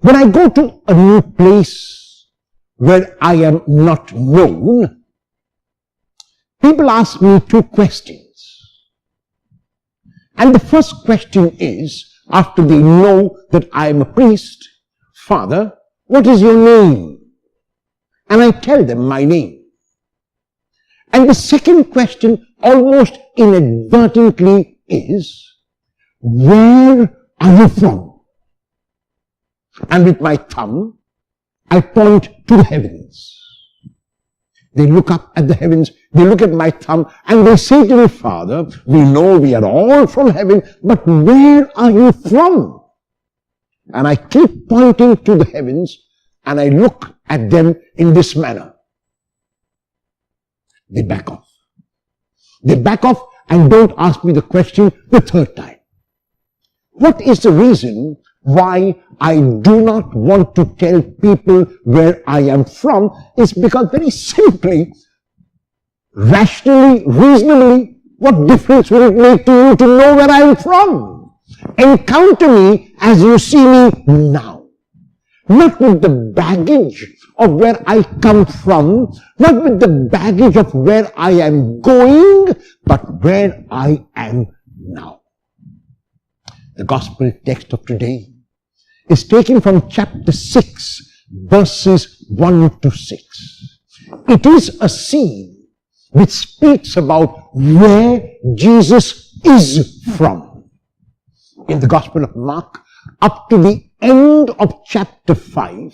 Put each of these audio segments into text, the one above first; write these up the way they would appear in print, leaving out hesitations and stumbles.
When I go to a new place where I am not known, people ask me two questions. And the first question is, after they know that I am a priest, Father, what is your name? And I tell them my name. And the second question, almost inadvertently, is, where are you from? And with my thumb, I point to the heavens. They look up at the heavens, they look at my thumb, and they say to me, Father, we know we are all from heaven, but where are you from? And I keep pointing to the heavens, and I look at them in this manner. They back off. They back off and don't ask me the question the third time. What is the reason why I do not want to tell people where I am from? Is because very simply, rationally, reasonably, what difference will it make to you to know where I am from? Encounter me as you see me now. Not with the baggage of where I come from, not with the baggage of where I am going, but where I am now. The gospel text of today is taken from chapter 6, verses 1 to 6. It is a scene which speaks about where Jesus is from. In the Gospel of Mark, up to the end of chapter 5,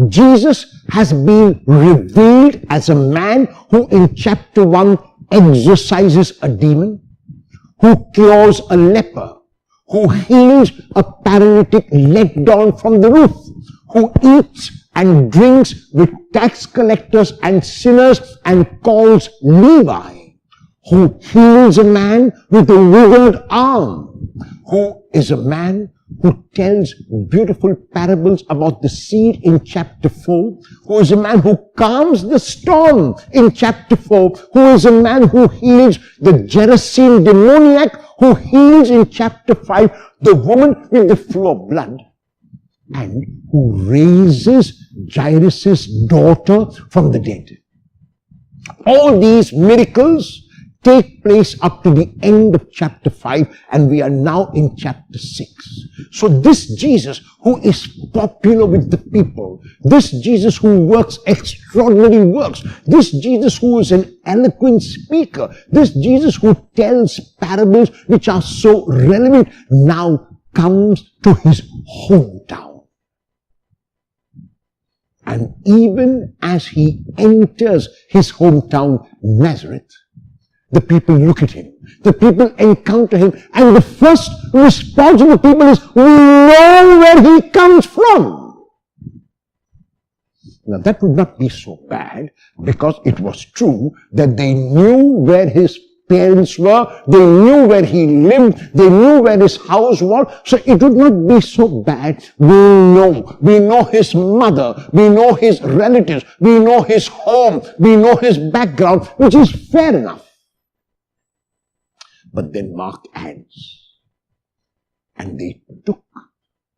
Jesus has been revealed as a man who in chapter 1 exorcises a demon, who cures a leper, who heals a paralytic let down from the roof, who eats and drinks with tax collectors and sinners and calls Levi, who heals a man with a withered arm, who is a man who tells beautiful parables about the seed in chapter 4, who is a man who calms the storm in chapter 4, who is a man who heals the Gerasene demoniac, who heals in chapter 5 the woman with the flow of blood, and who raises Jairus' daughter from the dead. All these miracles take place up to the end of chapter 5, and we are now in chapter 6. So this Jesus who is popular with the people, this Jesus who works extraordinary works, this Jesus who is an eloquent speaker, this Jesus who tells parables which are so relevant, now comes to his hometown. And even as he enters his hometown, Nazareth, the people look at him. The people encounter him. And the first response of the people is, we know where he comes from. Now that would not be so bad, because it was true that they knew where his parents were, they knew where he lived, they knew where his house was, so it would not be so bad. We know his mother, we know his relatives, we know his home, we know his background, which is fair enough. But then Mark adds, and they took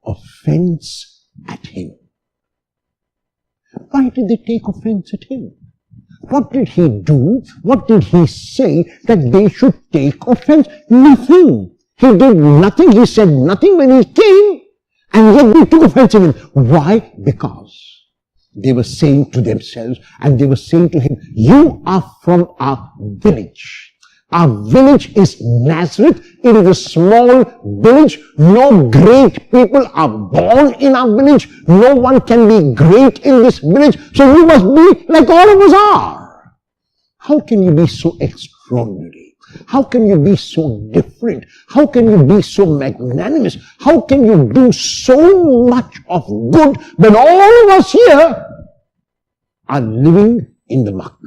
offense at him. Why did they take offense at him? What did he do? What did he say that they should take offense? Nothing. He did nothing. He said nothing when he came, and yet they took offense at him. Why? Because they were saying to themselves, and they were saying to him, you are from our village. Our village is Nazareth. It is a small village. No great people are born in our village. No one can be great in this village. So you must be like all of us are. How can you be so extraordinary? How can you be so different? How can you be so magnanimous? How can you do so much of good when all of us here are living in the muck?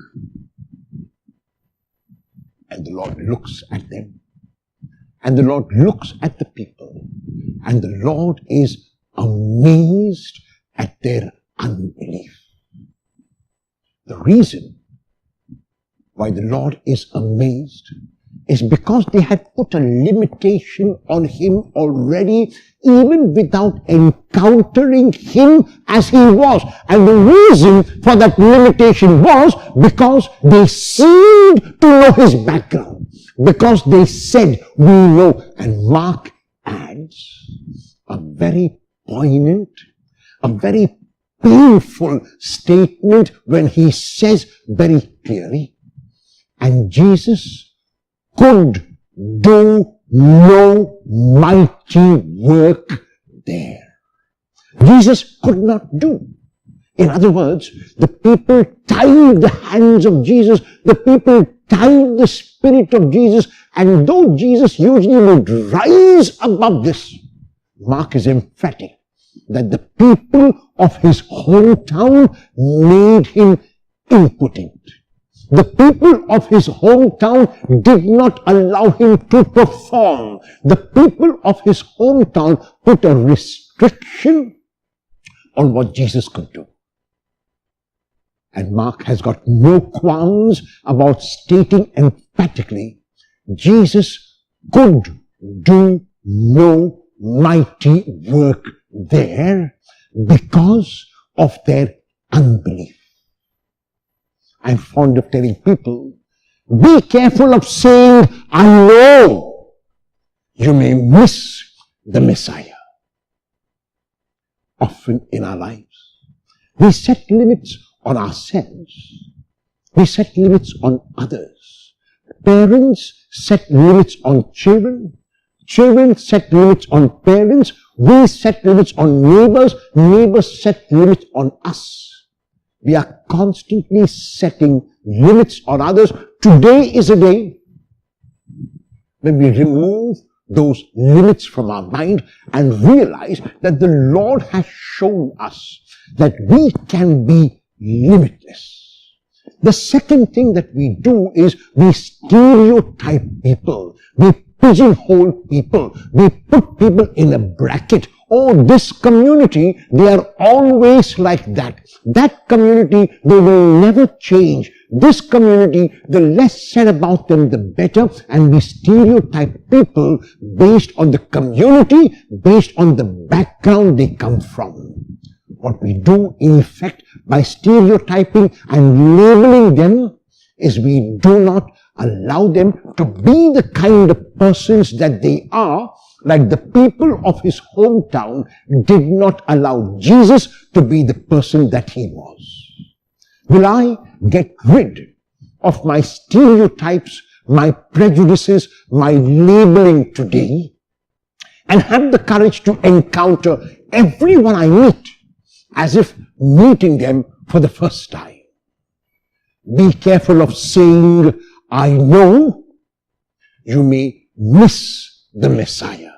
And the Lord looks at them, and the Lord looks at the people, and the Lord is amazed at their unbelief. The reason why the Lord is amazed is because they had put a limitation on him already, even without encountering him as he was. And the reason for that limitation was because they seemed to know his background. Because they said, we know. And Mark adds a very poignant, a very painful statement when he says very clearly, and Jesus could do no mighty work there. Jesus could not do. In other words, the people tied the hands of Jesus, the people tied the spirit of Jesus, and though Jesus usually would rise above this, Mark is emphatic that the people of his hometown made him impotent. The people of his hometown did not allow him to perform. The people of his hometown put a restriction on what Jesus could do. And Mark has got no qualms about stating emphatically, Jesus could do no mighty work there because of their unbelief. I'm fond of telling people, be careful of saying, I know. You may miss the Messiah. Often in our lives, we set limits on ourselves. We set limits on others. Parents set limits on children. Children set limits on parents. We set limits on neighbors. Neighbors set limits on us. We are constantly setting limits on others. Today is a day when we remove those limits from our mind and realize that the Lord has shown us that we can be limitless. The second thing that we do is we stereotype people. We pigeonhole people. We put people in a bracket. Oh, this community, they are always like that. That community, they will never change. This community, the less said about them, the better. And we stereotype people based on the community, based on the background they come from. What we do, in effect, by stereotyping and labeling them is we do not allow them to be the kind of persons that they are, like the people of his hometown did not allow Jesus to be the person that he was. Will I get rid of my stereotypes, my prejudices, my labeling today, and have the courage to encounter everyone I meet as if meeting them for the first time? Be careful of saying, I know. You may miss the Messiah.